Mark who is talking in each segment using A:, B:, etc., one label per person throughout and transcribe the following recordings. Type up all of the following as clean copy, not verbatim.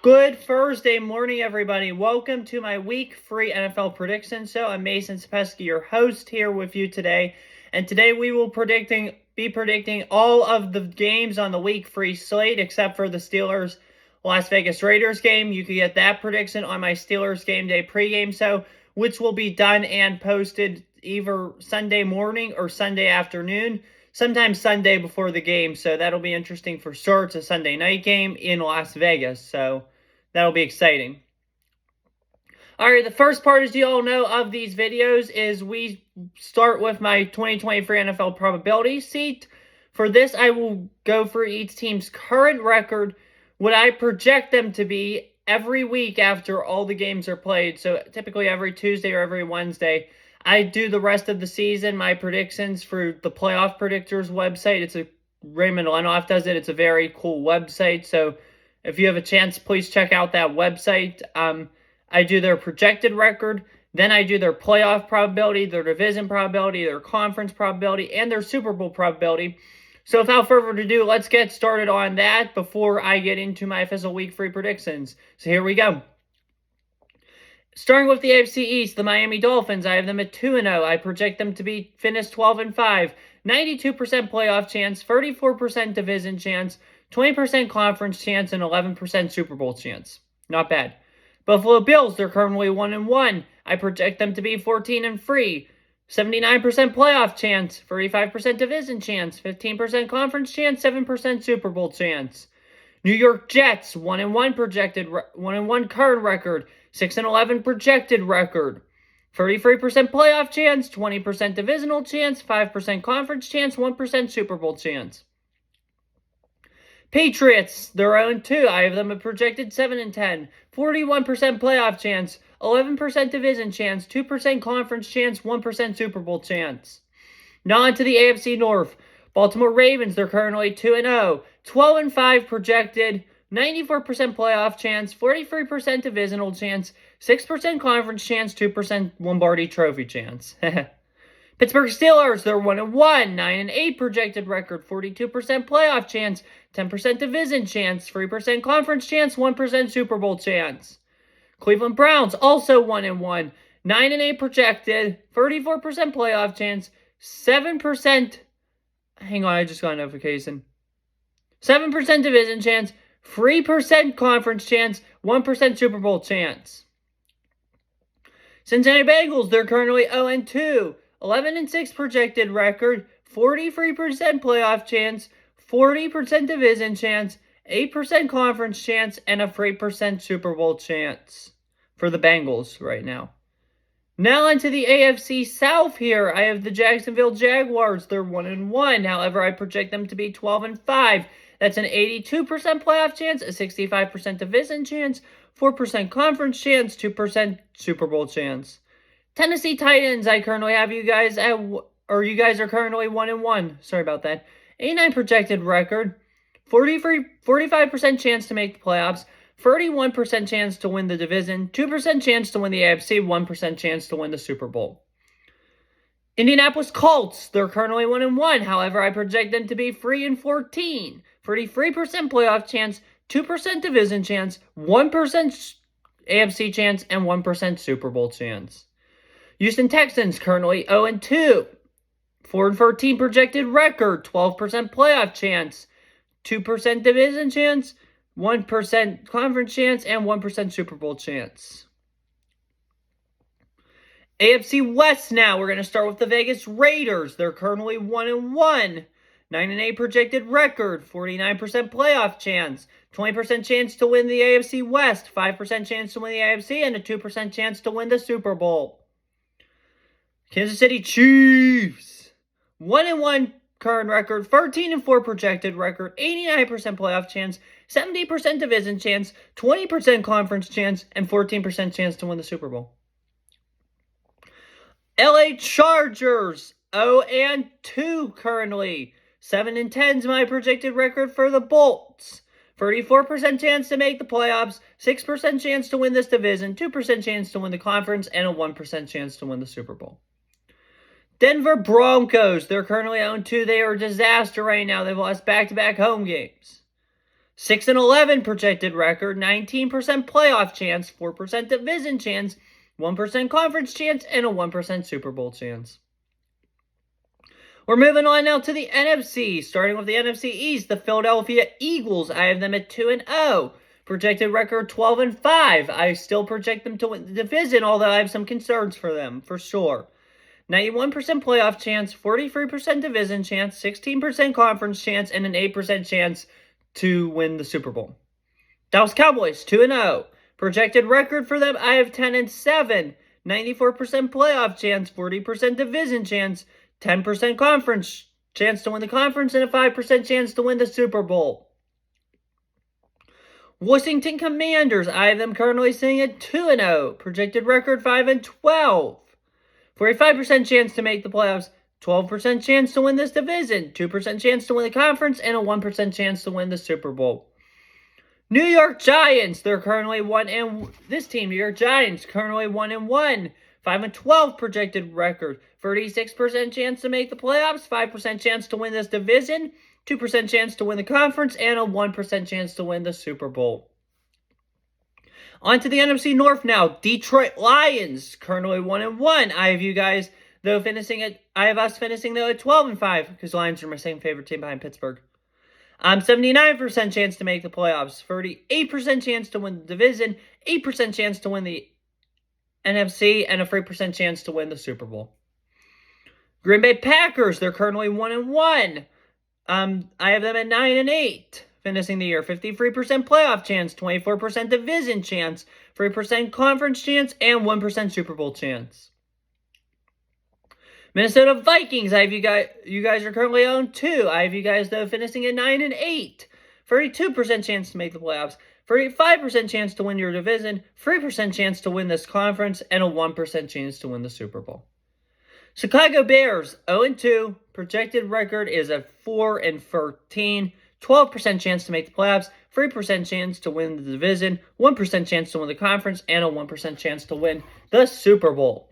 A: Good Thursday morning, everybody. Welcome to my week-free NFL prediction show. I'm Mason Sapesky, your host, here with you today. And today we will be predicting all of the games on the week-free slate, except for the Steelers Las Vegas Raiders game. You can get that prediction on my Steelers game day pregame show, which will be done and posted either Sunday morning or Sunday afternoon. Sometimes Sunday before the game, so that'll be interesting for sure. It's a Sunday night game in Las Vegas, so that'll be exciting. All right, the first part, as you all know, of these videos is we start with my 2023 NFL probability sheet. For this, I will go for each team's current record, what I project them to be every week after all the games are played. So typically every Tuesday or every Wednesday, I do the rest of the season, my predictions for the Playoff Predictors website. It's a Raymond Lenoff does it. It's a very cool website. So if you have a chance, please check out that website. I do their projected record, then I do their playoff probability, their division probability, their conference probability, and their Super Bowl probability. So without further ado, let's get started on that before I get into my official week-free predictions. So here we go. Starting with the AFC East, the Miami Dolphins, I have them at 2-0. I project them to finish 12-5. 92% playoff chance, 34% division chance, 20% conference chance, and 11% Super Bowl chance. Not bad. Buffalo Bills, they're currently 1-1. I project them to be 14-3. 79% playoff chance, 35% division chance, 15% conference chance, 7% Super Bowl chance. New York Jets, 1-1 projected, 1-1 current record, 6-11 projected record. 33% playoff chance, 20% divisional chance, 5% conference chance, 1% Super Bowl chance. Patriots, they're 0-2. I have them a projected 7-10. 41% playoff chance, 11% division chance, 2% conference chance, 1% Super Bowl chance. Now on to the AFC North. Baltimore Ravens, they're currently 2-0. 12-5 projected, 94% playoff chance, 43% divisional chance, 6% conference chance, 2% Lombardi Trophy chance. Pittsburgh Steelers, they're 1-1, 9-8 projected record, 42% playoff chance, 10% division chance, 3% conference chance, 1% Super Bowl chance. Cleveland Browns, also 1-1, 9-8 projected, 34% playoff chance, 7%, hang on, I just got a notification. 7% division chance, 3% conference chance, 1% Super Bowl chance. Cincinnati Bengals, they're currently 0-2. 11-6 projected record, 43% playoff chance, 40% division chance, 8% conference chance, and a 3% Super Bowl chance for the Bengals right now. Now onto the AFC South here. I have the Jacksonville Jaguars. They're 1-1. However, I project them to be 12-5. That's an 82% playoff chance, a 65% division chance, 4% conference chance, 2% Super Bowl chance. Tennessee Titans, I currently have you guys you guys are currently 1-1. Sorry about that. 89 projected record, 45% chance to make the playoffs, 31% chance to win the division, 2% chance to win the AFC, 1% chance to win the Super Bowl. Indianapolis Colts, they're currently 1-1. However, I project them to be 3-14. 33% playoff chance, 2% division chance, 1% AFC chance, and 1% Super Bowl chance. Houston Texans, currently 0-2. 4-13 projected record, 12% playoff chance, 2% division chance, 1% conference chance, and 1% Super Bowl chance. AFC West now. We're going to start with the Vegas Raiders. They're currently 1-1. 9-8 projected record, 49% playoff chance, 20% chance to win the AFC West, 5% chance to win the AFC, and a 2% chance to win the Super Bowl. Kansas City Chiefs, 1-1 current record, 13-4 projected record, 89% playoff chance, 70% division chance, 20% conference chance, and 14% chance to win the Super Bowl. LA Chargers, 0-2 currently, 7-10 is my projected record for the Bolts. 34% chance to make the playoffs, 6% chance to win this division, 2% chance to win the conference, and a 1% chance to win the Super Bowl. Denver Broncos, they're currently 0-2. They are a disaster right now. They've lost back-to-back home games. 6-11 projected record, 19% playoff chance, 4% division chance, 1% conference chance, and a 1% Super Bowl chance. We're moving on now to the NFC. Starting with the NFC East, the Philadelphia Eagles. I have them at 2-0. Projected record 12-5. I still project them to win the division, although I have some concerns for them, for sure. 91% playoff chance, 43% division chance, 16% conference chance, and an 8% chance to win the Super Bowl. Dallas Cowboys, 2-0. Projected record for them, I have 10-7. 94% playoff chance, 40% division chance, 10% conference chance to win the conference, and a 5% chance to win the Super Bowl. Washington Commanders, I have them currently sitting at 2-0. Projected record 5-12. 45% chance to make the playoffs, 12% chance to win this division, 2% chance to win the conference, and a 1% chance to win the Super Bowl. New York Giants, they're currently New York Giants, currently 1-1. 5-12 projected record, 36% chance to make the playoffs, 5% chance to win this division, 2% chance to win the conference, and a 1% chance to win the Super Bowl. On to the NFC North now. Detroit Lions, currently 1-1. I have us finishing though at 12-5, because Lions are my second favorite team behind Pittsburgh. 79% chance to make the playoffs, 38% chance to win the division, 8% chance to win the NFC, and a 3% chance to win the Super Bowl. Green Bay Packers, they're currently 1-1. I have them at 9-8. Finishing the year, 53% playoff chance, 24% division chance, 3% conference chance, and 1% Super Bowl chance. Minnesota Vikings, I have you guys are currently 0-2. I have you guys, though, finishing at 9-8. 32% chance to make the playoffs, 35% chance to win your division, 3% chance to win this conference, and a 1% chance to win the Super Bowl. Chicago Bears, 0-2. Projected record is a 4-13. 12% chance to make the playoffs, 3% chance to win the division, 1% chance to win the conference, and a 1% chance to win the Super Bowl.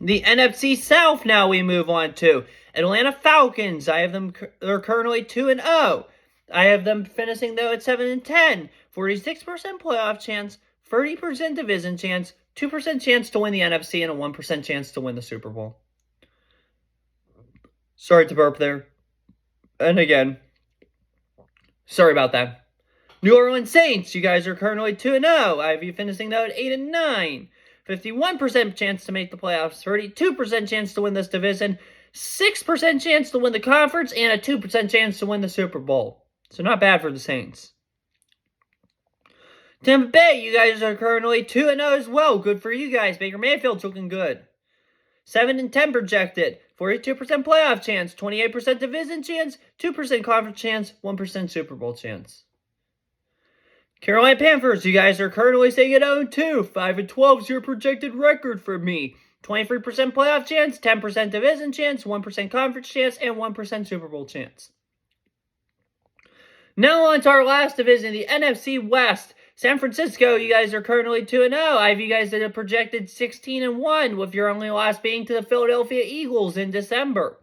A: The NFC South now we move on to. Atlanta Falcons, they're currently 2-0. I have them finishing though at 7-10. 46% playoff chance, 30% division chance, 2% chance to win the NFC, and a 1% chance to win the Super Bowl. Sorry to burp there. And again, sorry about that. New Orleans Saints, you guys are currently 2-0. I have you finishing though at 8-9. 51% chance to make the playoffs, 32% chance to win this division, 6% chance to win the conference, and a 2% chance to win the Super Bowl. So not bad for the Saints. Tampa Bay, you guys are currently 2-0 as well. Good for you guys. Baker Mayfield's looking good. 7-10 projected, 42% playoff chance, 28% division chance, 2% conference chance, 1% Super Bowl chance. Carolina Panthers, you guys are currently staying at 0-2. 5-12 is your projected record for me. 23% playoff chance, 10% division chance, 1% conference chance, and 1% Super Bowl chance. Now on to our last division, the NFC West. San Francisco, you guys are currently 2-0. I have you guys at a projected 16-1, with your only loss being to the Philadelphia Eagles in December.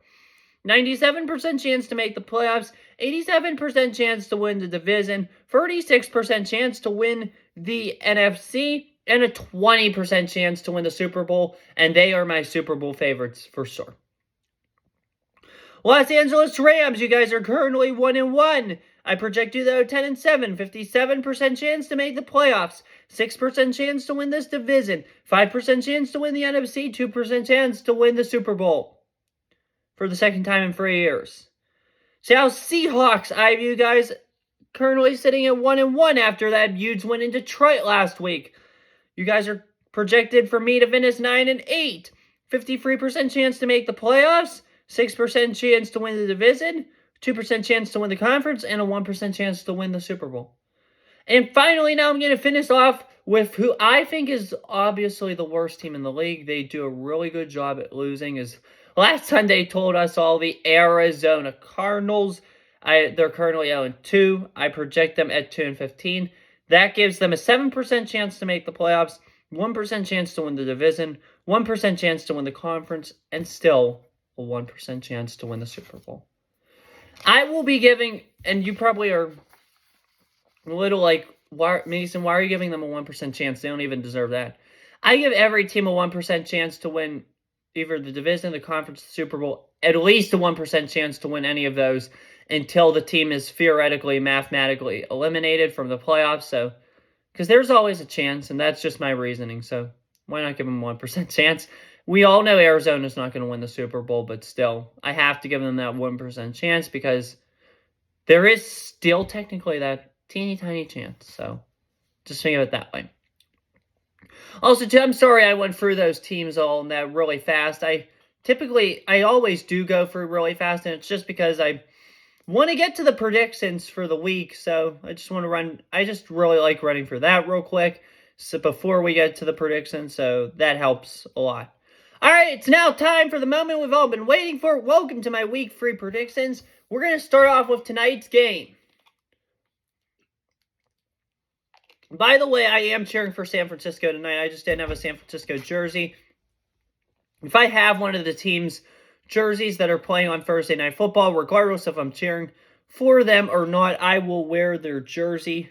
A: 97% chance to make the playoffs, 87% chance to win the division, 36% chance to win the NFC, and a 20% chance to win the Super Bowl, and they are my Super Bowl favorites for sure. Los Angeles Rams, you guys are currently 1-1. I project you though 10-7, 57% chance to make the playoffs, 6% chance to win this division, 5% chance to win the NFC, 2% chance to win the Super Bowl for the second time in 3 years. Seattle Seahawks, I have you guys currently sitting at 1-1 after that huge win in Detroit last week. You guys are projected for me to finish 9-8, 53% chance to make the playoffs, 6% chance to win the division, 2% chance to win the conference, and a 1% chance to win the Super Bowl. And finally, now I'm going to finish off with who I think is obviously the worst team in the league. They do a really good job at losing. As last Sunday told us all, the Arizona Cardinals. They're currently 0-2. I project them at 2-15. That gives them a 7% chance to make the playoffs, 1% chance to win the division, 1% chance to win the conference, and still a 1% chance to win the Super Bowl. I will be giving, and you probably are a little like, Mason, why are you giving them a 1% chance? They don't even deserve that. I give every team a 1% chance to win either the division, the conference, the Super Bowl, at least a 1% chance to win any of those until the team is theoretically, mathematically eliminated from the playoffs. So, because there's always a chance, and that's just my reasoning. So, why not give them a 1% chance? We all know Arizona's not going to win the Super Bowl, but still, I have to give them that 1% chance because there is still technically that teeny tiny chance. So, just think of it that way. Also, too, I'm sorry I went through those teams all that really fast. I always do go through really fast, and it's just because I want to get to the predictions for the week. So I just want to run. I just really like running for that real quick. So before we get to the predictions, so that helps a lot. All right, it's now time for the moment we've all been waiting for. Welcome to my week 3 predictions. We're going to start off with tonight's game. By the way, I am cheering for San Francisco tonight. I just didn't have a San Francisco jersey. If I have one of the team's jerseys that are playing on Thursday Night Football, regardless if I'm cheering for them or not, I will wear their jersey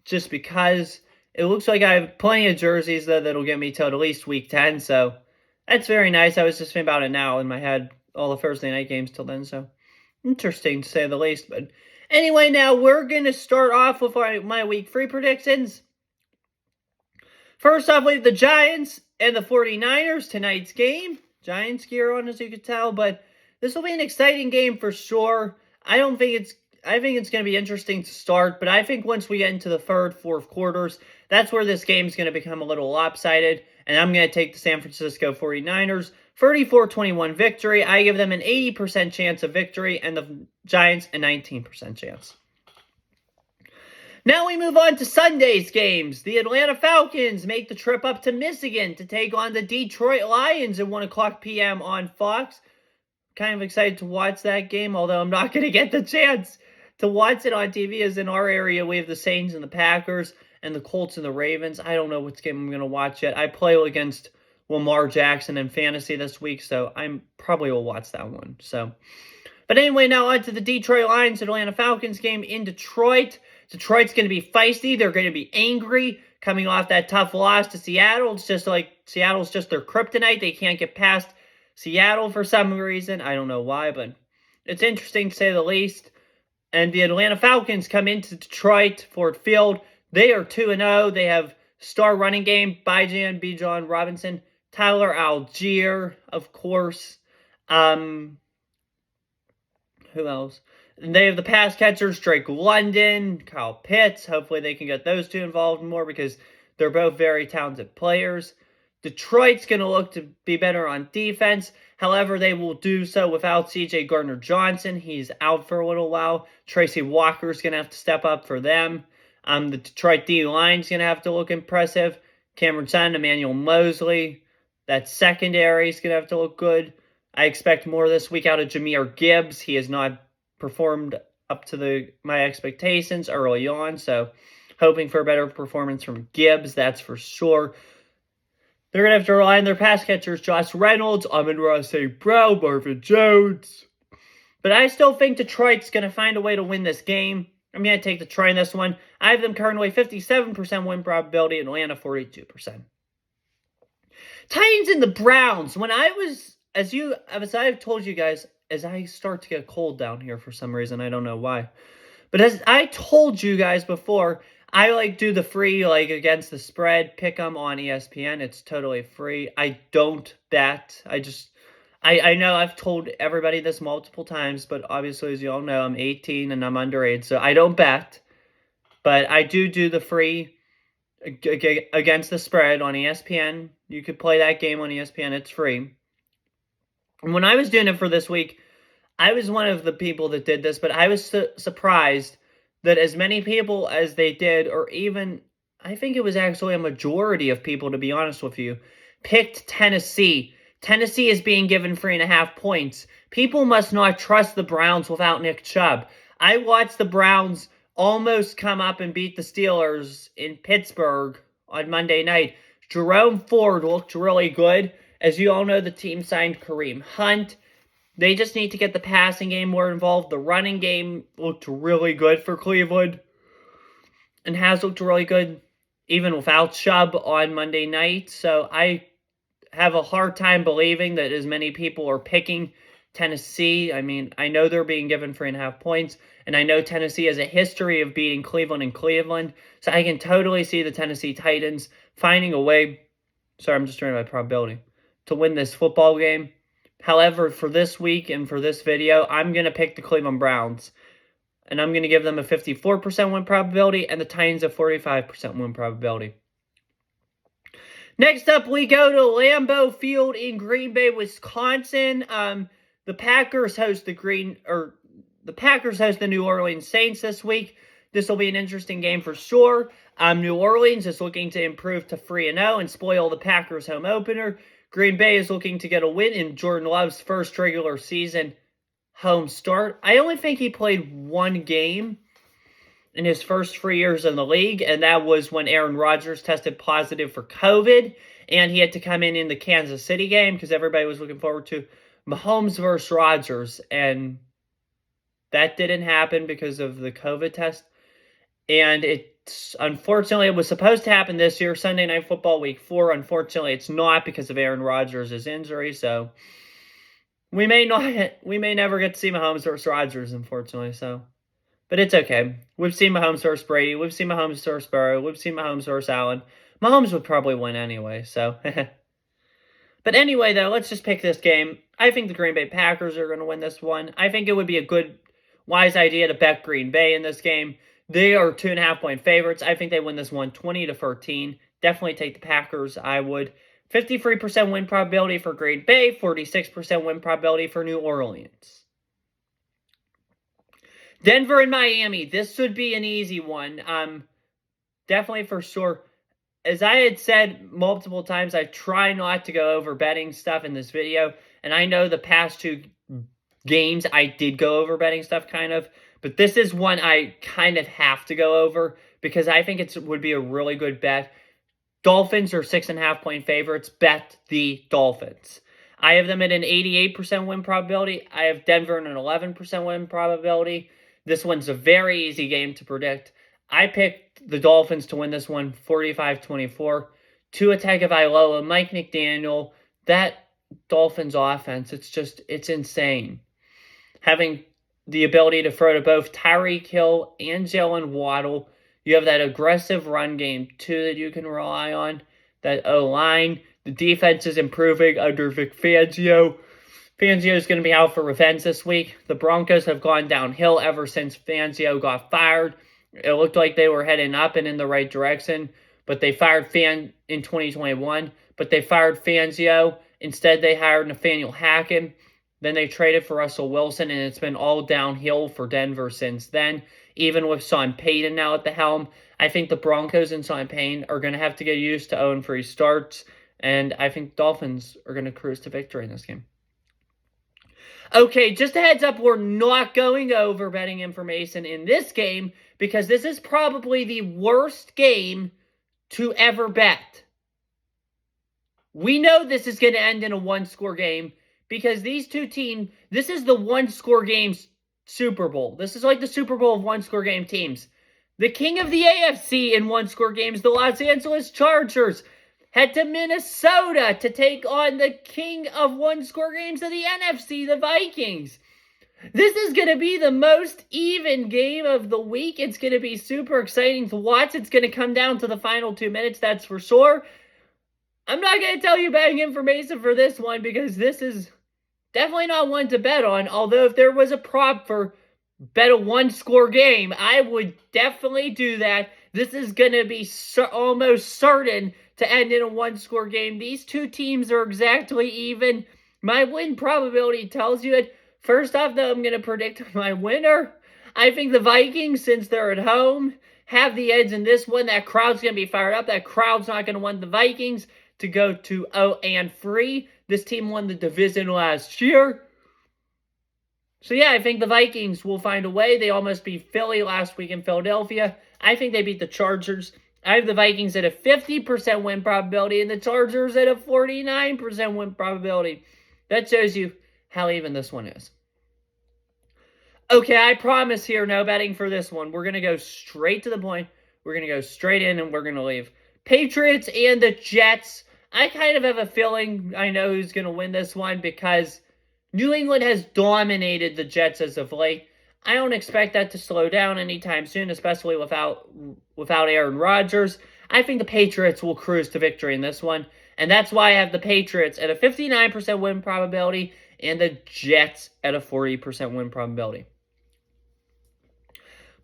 A: just because it looks like I have plenty of jerseys that'll get me till at least week 10. So that's very nice. I was just thinking about it now in my head, all the Thursday night games till then. So interesting to say the least. But anyway, now we're going to start off with my week 3 predictions. First off, we have the Giants and the 49ers, tonight's game. Giants gear on, as you can tell, but this will be an exciting game for sure. I think it's going to be interesting to start, but I think once we get into the third, fourth quarters, that's where this game is going to become a little lopsided, and I'm going to take the San Francisco 49ers 34-21 victory. I give them an 80% chance of victory, and the Giants a 19% chance. Now we move on to Sunday's games. The Atlanta Falcons make the trip up to Michigan to take on the Detroit Lions at 1 o'clock p.m. on Fox. Kind of excited to watch that game, although I'm not going to get the chance to watch it on TV, as in our area we have the Saints and the Packers and the Colts and the Ravens. I don't know which game I'm going to watch yet. I play against Lamar Jackson in fantasy this week, so I probably will watch that one. But anyway, now on to the Detroit Lions Atlanta Falcons game in Detroit. Detroit's going to be feisty. They're going to be angry coming off that tough loss to Seattle. It's just like Seattle's just their kryptonite. They can't get past Seattle for some reason. I don't know why, but it's interesting to say the least. And the Atlanta Falcons come into Detroit, Ford Field. They are 2-0. They have star running game, Bijan Robinson, Tyler Algier, of course. Who else? And they have the pass catchers, Drake London, Kyle Pitts. Hopefully they can get those two involved more because they're both very talented players. Detroit's going to look to be better on defense. However, they will do so without C.J. Gardner-Johnson. He's out for a little while. Tracy Walker's going to have to step up for them. The Detroit D-line's going to have to look impressive. Cameron Sutton, Emmanuel Mosley. That secondary is going to have to look good. I expect more this week out of Jahmyr Gibbs. He has not performed up to my expectations early on, so hoping for a better performance from Gibbs, that's for sure. They're going to have to rely on their pass catchers, Josh Reynolds, Amon-Ra St. Brown, Marvin Jones. But I still think Detroit's going to find a way to win this game. I'm going to take Detroit in this one. I have them currently 57% win probability, Atlanta 42%. Titans and the Browns. When as I've told you guys, as I start to get cold down here for some reason, I don't know why. But as I told you guys before, I do the free against the spread pick 'em on ESPN. It's totally free. I don't bet. I know I've told everybody this multiple times, but obviously, as you all know, I'm 18 and I'm underage, so I don't bet. But I do the free against the spread on ESPN. You could play that game on ESPN. It's free. And when I was doing it for this week, I was one of the people that did this, but I was surprised that as many people as they did, or even, I think it was actually a majority of people, to be honest with you, picked Tennessee. Tennessee is being given 3.5 points. People must not trust the Browns without Nick Chubb. I watched the Browns almost come up and beat the Steelers in Pittsburgh on Monday night. Jerome Ford looked really good. As you all know, the team signed Kareem Hunt. They just need to get the passing game more involved. The running game looked really good for Cleveland and has looked really good even without Chubb on Monday night. So I have a hard time believing that as many people are picking Tennessee. I mean, I know they're being given 3.5 points, and I know Tennessee has a history of beating Cleveland in Cleveland. So I can totally see the Tennessee Titans finding a way. Sorry, I'm just turning my probability to win this football game. However, for this week and for this video, I'm going to pick the Cleveland Browns. And I'm going to give them a 54% win probability and the Titans a 45% win probability. Next up, we go to Lambeau Field in Green Bay, Wisconsin. The Packers host the New Orleans Saints this week. This will be an interesting game for sure. New Orleans is looking to improve to 3-0 and spoil the Packers home opener. Green Bay is looking to get a win in Jordan Love's first regular season home start. I only think he played one game in his first 3 years in the league, and that was when Aaron Rodgers tested positive for COVID, and he had to come in the Kansas City game because everybody was looking forward to Mahomes versus Rodgers, and that didn't happen because of the COVID test. And unfortunately, it was supposed to happen this year, Sunday Night Football Week 4. Unfortunately, it's not because of Aaron Rodgers' injury, so we may never get to see Mahomes versus Rodgers, unfortunately, so. But it's okay. We've seen Mahomes versus Brady. We've seen Mahomes versus Burrow. We've seen Mahomes versus Allen. Mahomes would probably win anyway, so. But anyway, though, let's just pick this game. I think the Green Bay Packers are going to win this one. I think it would be a good, wise idea to bet Green Bay in this game. They are 2.5-point favorites. I think they win this one 20-13. Definitely take the Packers, I would. 53% win probability for Green Bay, 46% win probability for New Orleans. Denver and Miami. This would be an easy one. Definitely for sure. As I had said multiple times, I try not to go over betting stuff in this video. And I know the past two games I did go over betting stuff kind of. But this is one I kind of have to go over because I think it would be a really good bet. Dolphins are 6.5-point favorites. Bet the Dolphins. I have them at an 88% win probability. I have Denver at an 11% win probability. This one's a very easy game to predict. I picked the Dolphins to win this one 45-24. Tua Tagovailoa, Mike McDaniel, that Dolphins offense, it's insane. Having the ability to throw to both Tyreek Hill and Jalen Waddle. You have that aggressive run game, too, that you can rely on. That O-line. The defense is improving under Vic Fangio. Fangio is going to be out for revenge this week. The Broncos have gone downhill ever since Fangio got fired. It looked like they were heading up and in the right direction, but they fired Fan in 2021. But they fired Fangio. Instead, they hired Nathaniel Hackett. Then they traded for Russell Wilson, and it's been all downhill for Denver since then. Even with Sean Payton now at the helm, I think the Broncos and Sean Payton are going to have to get used to 0-3 starts, and I think Dolphins are going to cruise to victory in this game. Okay, just a heads up, we're not going over betting information in this game because this is probably the worst game to ever bet. We know this is going to end in a one-score game because these two teams, this is the one-score games Super Bowl. This is like the Super Bowl of one-score game teams. The king of the AFC in one-score games, the Los Angeles Chargers, head to Minnesota to take on the king of one-score games of the NFC, the Vikings. This is going to be the most even game of the week. It's going to be super exciting to watch. It's going to come down to the final 2 minutes, that's for sure. I'm not going to tell you betting information for this one because this is definitely not one to bet on. Although if there was a prop for bet a one-score game, I would definitely do that. This is going to be almost certain to end in a one-score game. These two teams are exactly even. My win probability tells you it. First off, though, I'm going to predict my winner. I think the Vikings, since they're at home, have the edge in this one. That crowd's going to be fired up. That crowd's not going to want the Vikings to go to 0-3. This team won the division last year. So yeah, I think the Vikings will find a way. They almost beat Philly last week in Philadelphia. I think they beat the Chargers. I have the Vikings at a 50% win probability and the Chargers at a 49% win probability. That shows you how even this one is. Okay, I promise here, no betting for this one. We're going to go straight to the point. We're going to go straight in and we're going to leave. Patriots and the Jets. I kind of have a feeling I know who's going to win this one because New England has dominated the Jets as of late. I don't expect that to slow down anytime soon, especially without Aaron Rodgers. I think the Patriots will cruise to victory in this one, and that's why I have the Patriots at a 59% win probability and the Jets at a 40% win probability.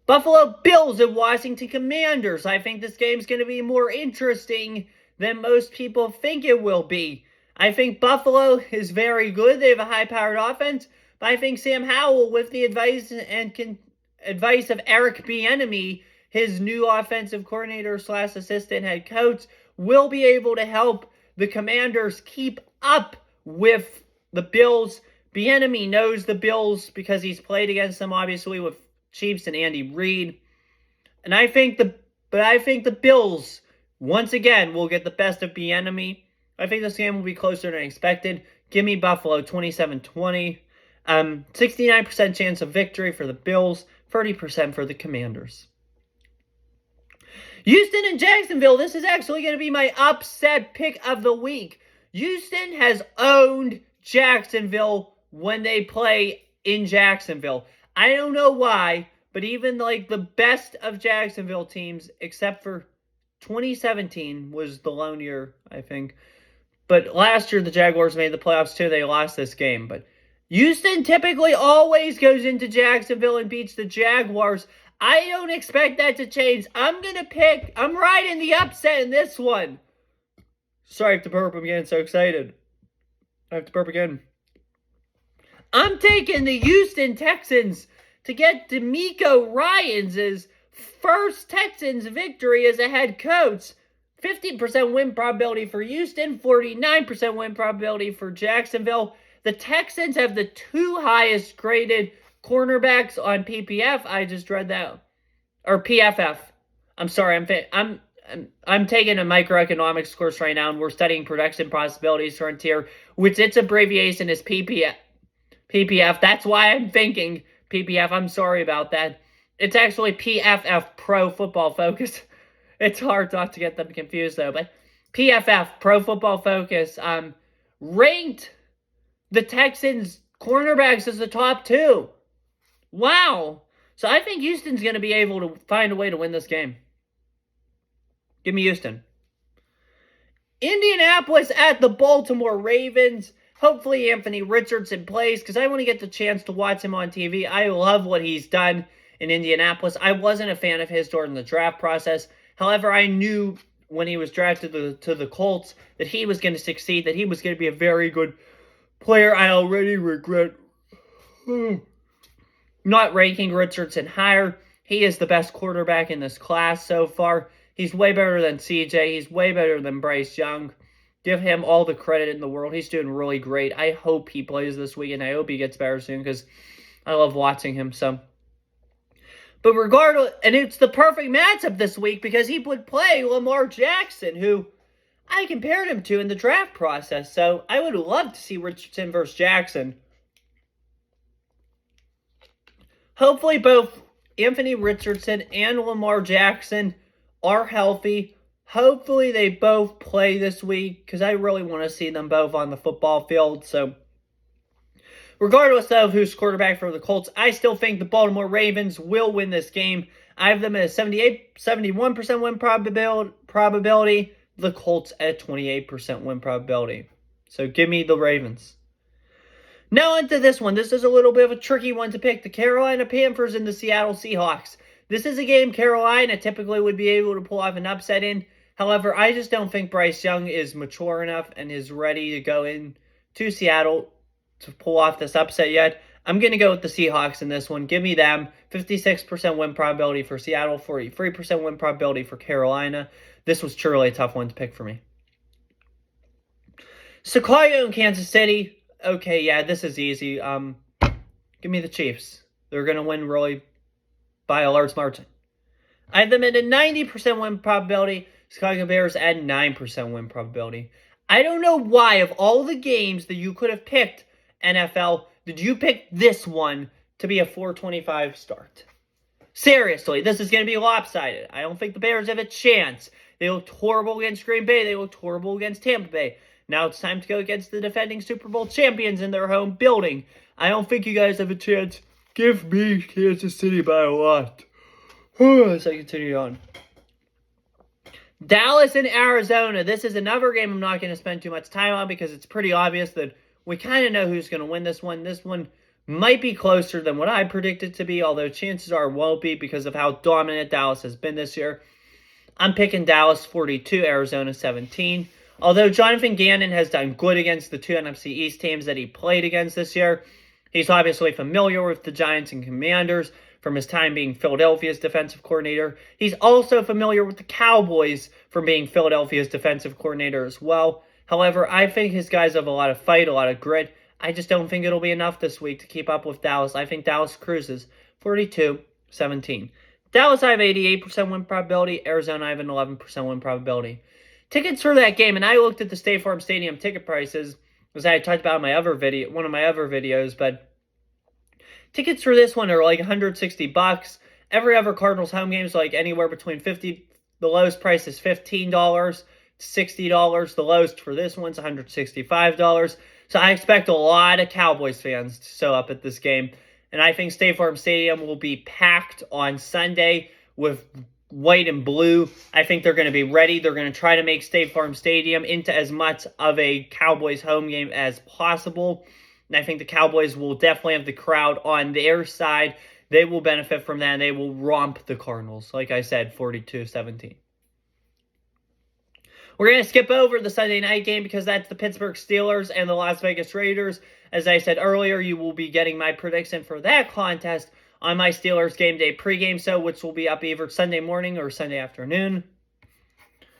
A: Buffalo Bills and Washington Commanders. I think this game's going to be more interesting than most people think it will be. I think Buffalo is very good. They have a high-powered offense. But I think Sam Howell, with the advice of Eric Bieniemy, his new offensive coordinator / assistant head coach, will be able to help the Commanders keep up with the Bills. Bieniemy knows the Bills because he's played against them, obviously, with Chiefs and Andy Reid. And I think the Bills, once again, will get the best of Bieniemy. I think this game will be closer than expected. Give me Buffalo 27-20. 69% chance of victory for the Bills, 30% for the Commanders. Houston and Jacksonville. This is actually going to be my upset pick of the week. Houston has owned Jacksonville when they play in Jacksonville. I don't know why, but even like the best of Jacksonville teams, except for 2017 was the lone year, I think. But last year the Jaguars made the playoffs too. They lost this game, but Houston typically always goes into Jacksonville and beats the Jaguars. I don't expect that to change. I'm riding the upset in this one. Sorry, I have to burp. I'm getting so excited. I have to burp again. I'm taking the Houston Texans to get DeMeco Ryans' first Texans victory as a head coach. 50% win probability for Houston, 49% win probability for Jacksonville. The Texans have the two highest graded cornerbacks on PPF. I just read that. Or PFF. I'm sorry. I'm taking a microeconomics course right now, and we're studying production possibilities frontier, which its abbreviation is PPF. That's why I'm thinking PPF. I'm sorry about that. It's actually PFF, Pro Football Focus. It's hard not to get them confused, though. But PFF, Pro Football Focus, ranked the Texans' cornerbacks as the top two. Wow. So I think Houston's going to be able to find a way to win this game. Give me Houston. Indianapolis at the Baltimore Ravens. Hopefully Anthony Richardson plays because I want to get the chance to watch him on TV. I love what he's done in Indianapolis. I wasn't a fan of his during the draft process. However, I knew when he was drafted to the Colts that he was going to succeed, that he was going to be a very good player. I already regret not ranking Richardson higher. He is the best quarterback in this class so far. He's way better than CJ. He's way better than Bryce Young. Give him all the credit in the world. He's doing really great. I hope he plays this week, and I hope he gets better soon because I love watching him. But regardless, and it's the perfect matchup this week because he would play Lamar Jackson, who I compared him to in the draft process. So I would love to see Richardson versus Jackson. Hopefully both Anthony Richardson and Lamar Jackson are healthy. Hopefully they both play this week because I really want to see them both on the football field. So regardless of who's quarterback for the Colts, I still think the Baltimore Ravens will win this game. I have them at a 71% win probability. The Colts at 28% win probability. So give me the Ravens. Now into this one. This is a little bit of a tricky one to pick. The Carolina Panthers and the Seattle Seahawks. This is a game Carolina typically would be able to pull off an upset in. However, I just don't think Bryce Young is mature enough and is ready to go in to Seattle to pull off this upset yet. I'm going to go with the Seahawks in this one. Give me them. 56% win probability for Seattle, 43% win probability for Carolina. This was truly a tough one to pick for me. Chicago and Kansas City. Okay, yeah, this is easy. Give me the Chiefs. They're going to win really by a large margin. I have them at a 90% win probability. Chicago Bears at 9% win probability. I don't know why, of all the games that you could have picked NFL, did you pick this one to be a 425 start? Seriously, this is going to be lopsided. I don't think the Bears have a chance. They looked horrible against Green Bay. They looked horrible against Tampa Bay. Now it's time to go against the defending Super Bowl champions in their home building. I don't think you guys have a chance. Give me Kansas City by a lot. As I continue on. Dallas and Arizona. This is another game I'm not going to spend too much time on because it's pretty obvious that we kind of know who's going to win this one. This one might be closer than what I predicted to be, although chances are it won't be because of how dominant Dallas has been this year. I'm picking Dallas 42, Arizona 17. Although Jonathan Gannon has done good against the two NFC East teams that he played against this year, he's obviously familiar with the Giants and Commanders from his time being Philadelphia's defensive coordinator. He's also familiar with the Cowboys from being Philadelphia's defensive coordinator as well. However, I think his guys have a lot of fight, a lot of grit. I just don't think it'll be enough this week to keep up with Dallas. I think Dallas cruises 42-17. Dallas, I have 88% win probability. Arizona, I have an 11% win probability. Tickets for that game, and I looked at the State Farm Stadium ticket prices, as I talked about in my other video, one of my other videos, but tickets for this one are like $160. Every other Cardinals home game is like anywhere between $50. The lowest price is $15 to $60. The lowest for this one's $165. So I expect a lot of Cowboys fans to show up at this game. And I think State Farm Stadium will be packed on Sunday with white and blue. I think they're going to be ready. They're going to try to make State Farm Stadium into as much of a Cowboys home game as possible. And I think the Cowboys will definitely have the crowd on their side. They will benefit from that, and they will romp the Cardinals. Like I said, 42-17. We're going to skip over the Sunday night game because that's the Pittsburgh Steelers and the Las Vegas Raiders. As I said earlier, you will be getting my prediction for that contest on my Steelers Game Day pregame show, which will be up either Sunday morning or Sunday afternoon.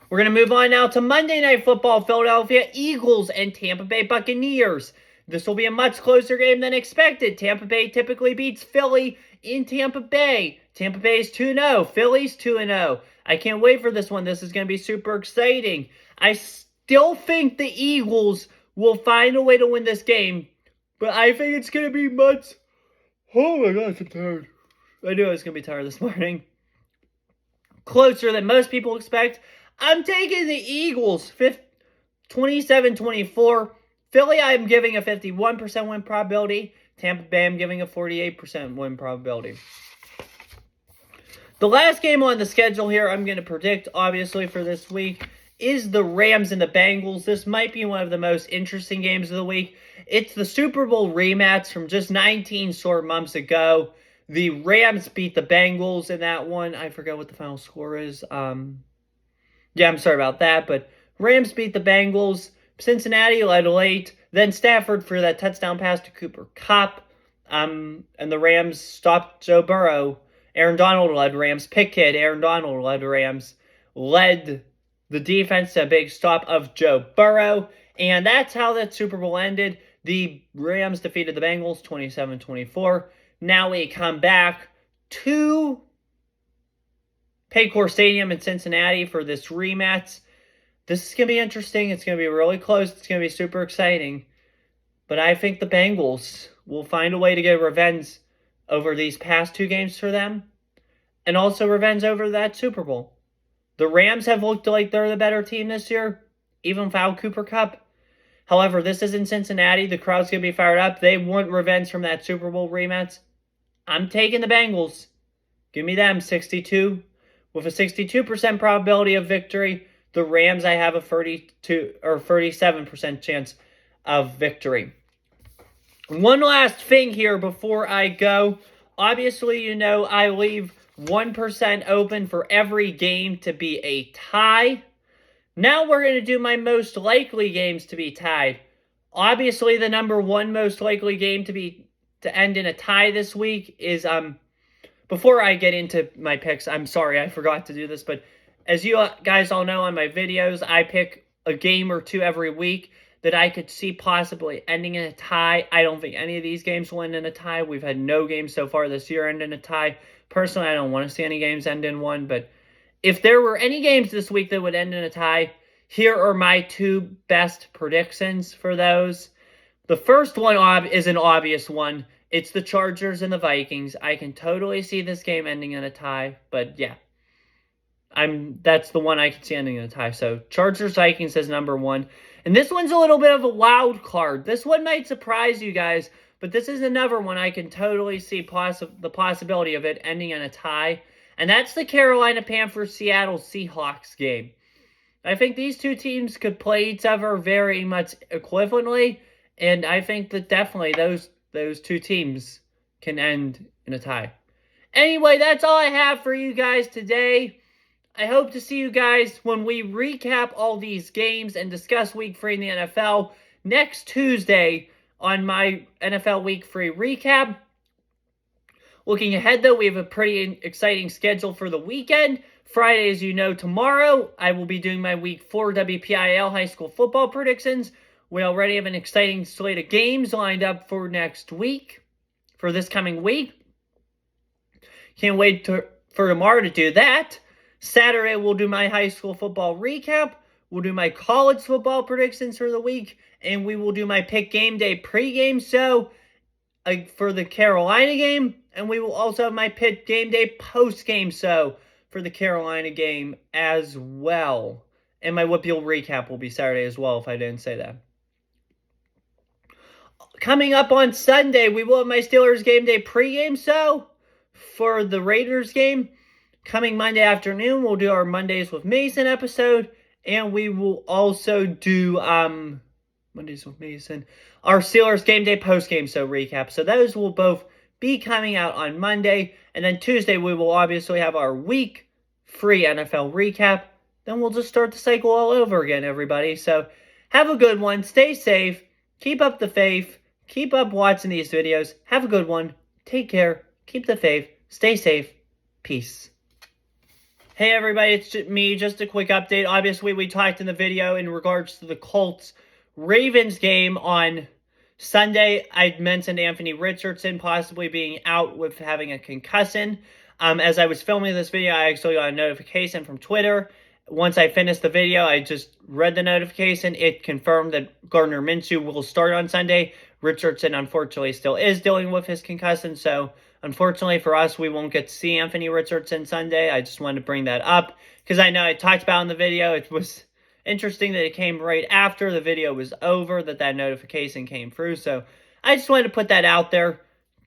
A: We're going to move on now to Monday Night Football, Philadelphia Eagles and Tampa Bay Buccaneers. This will be a much closer game than expected. Tampa Bay typically beats Philly in Tampa Bay. Tampa Bay is 2-0. Philly's 2-0. I can't wait for this one. This is going to be super exciting. I still think the Eagles will find a way to win this game, but I think it's going to be much... Oh my gosh, I'm tired. I knew I was going to be tired this morning. Closer than most people expect. I'm taking the Eagles 27-24. Philly, I'm giving a 51% win probability. Tampa Bay, I'm giving a 48% win probability. The last game on the schedule here, I'm going to predict, obviously, for this week, is the Rams and the Bengals. This might be one of the most interesting games of the week. It's the Super Bowl rematch from just 19 short months ago. The Rams beat the Bengals in that one. I forget what the final score is. I'm sorry about that, but Rams beat the Bengals. Cincinnati led late. Then Stafford for that touchdown pass to Cooper Kupp. And the Rams stopped Joe Burrow. Aaron Donald led Rams. Pickett, Aaron Donald led Rams. Led the defense to a big stop of Joe Burrow. And that's how that Super Bowl ended. The Rams defeated the Bengals 27-24. Now we come back to Paycor Stadium in Cincinnati for this rematch. This is going to be interesting. It's going to be really close. It's going to be super exciting. But I think the Bengals will find a way to get revenge over these past two games for them. And also revenge over that Super Bowl. The Rams have looked like they're the better team this year, even without Cooper Kupp. However, this is in Cincinnati. The crowd's going to be fired up. They want revenge from that Super Bowl rematch. I'm taking the Bengals. Give me them, 62. With a 62% probability of victory. The Rams, I have a 37% chance of victory. One last thing here before I go. Obviously, you know I leave 1% open for every game to be a tie. Now we're going to do my most likely games to be tied. Obviously, the number one most likely game to end in a tie this week is before I get into my picks, I'm sorry I forgot to do this, but as you guys all know on my videos, I pick a game or two every week that I could see possibly ending in a tie. I don't think any of these games will end in a tie. We've had no games so far this year end in a tie. Personally, I don't want to see any games end in one, but if there were any games this week that would end in a tie, here are my two best predictions for those. The first one is an obvious one. It's the Chargers and the Vikings. I can totally see this game ending in a tie, but yeah. That's the one I can see ending in a tie. So Chargers Vikings is number one. And this one's a little bit of a wild card. This one might surprise you guys, but this is another one I can totally see the possibility of it ending in a tie. And that's the Carolina Panthers Seattle Seahawks game. I think these two teams could play each other very much equivalently, and I think that definitely those two teams can end in a tie. Anyway, that's all I have for you guys today. I hope to see you guys when we recap all these games and discuss Week 3 in the NFL next Tuesday on my NFL Week 3 recap. Looking ahead, though, we have a pretty exciting schedule for the weekend. Friday, as you know, tomorrow, I will be doing my Week 4 WPIL high school football predictions. We already have an exciting slate of games lined up for next week, for this coming week. Can't wait for tomorrow to do that. Saturday, we'll do my high school football recap. We'll do my college football predictions for the week. And we will do my pick game day pregame show for the Carolina game. And we will also have my pick game day postgame show for the Carolina game as well. And my WPIL recap will be Saturday as well, if I didn't say that. Coming up on Sunday, we will have my Steelers game day pregame show for the Raiders game. Coming Monday afternoon, we'll do our Mondays with Mason episode. And we will also do Mondays with Mason, our Steelers game day postgame show recap. So those will both be coming out on Monday. And then Tuesday, we will obviously have our Week 3 NFL recap. Then we'll just start the cycle all over again, everybody. So have a good one. Stay safe. Keep up the faith. Keep up watching these videos. Have a good one. Take care. Keep the faith. Stay safe. Peace. Hey everybody, it's me. Just a quick update. Obviously, we talked in the video in regards to the Colts-Ravens game on Sunday. I mentioned Anthony Richardson possibly being out with having a concussion. As I was filming this video, I actually got a notification from Twitter. Once I finished the video, I just read the notification. It confirmed that Gardner Minshew will start on Sunday. Richardson, unfortunately, still is dealing with his concussion, so unfortunately for us, we won't get to see Anthony Richardson Sunday. I just wanted to bring that up because I know I talked about in the video. It was interesting that it came right after the video was over that notification came through. So I just wanted to put that out there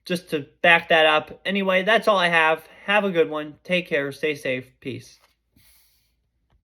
A: just to back that up. Anyway, that's all I have. Have a good one. Take care. Stay safe. Peace.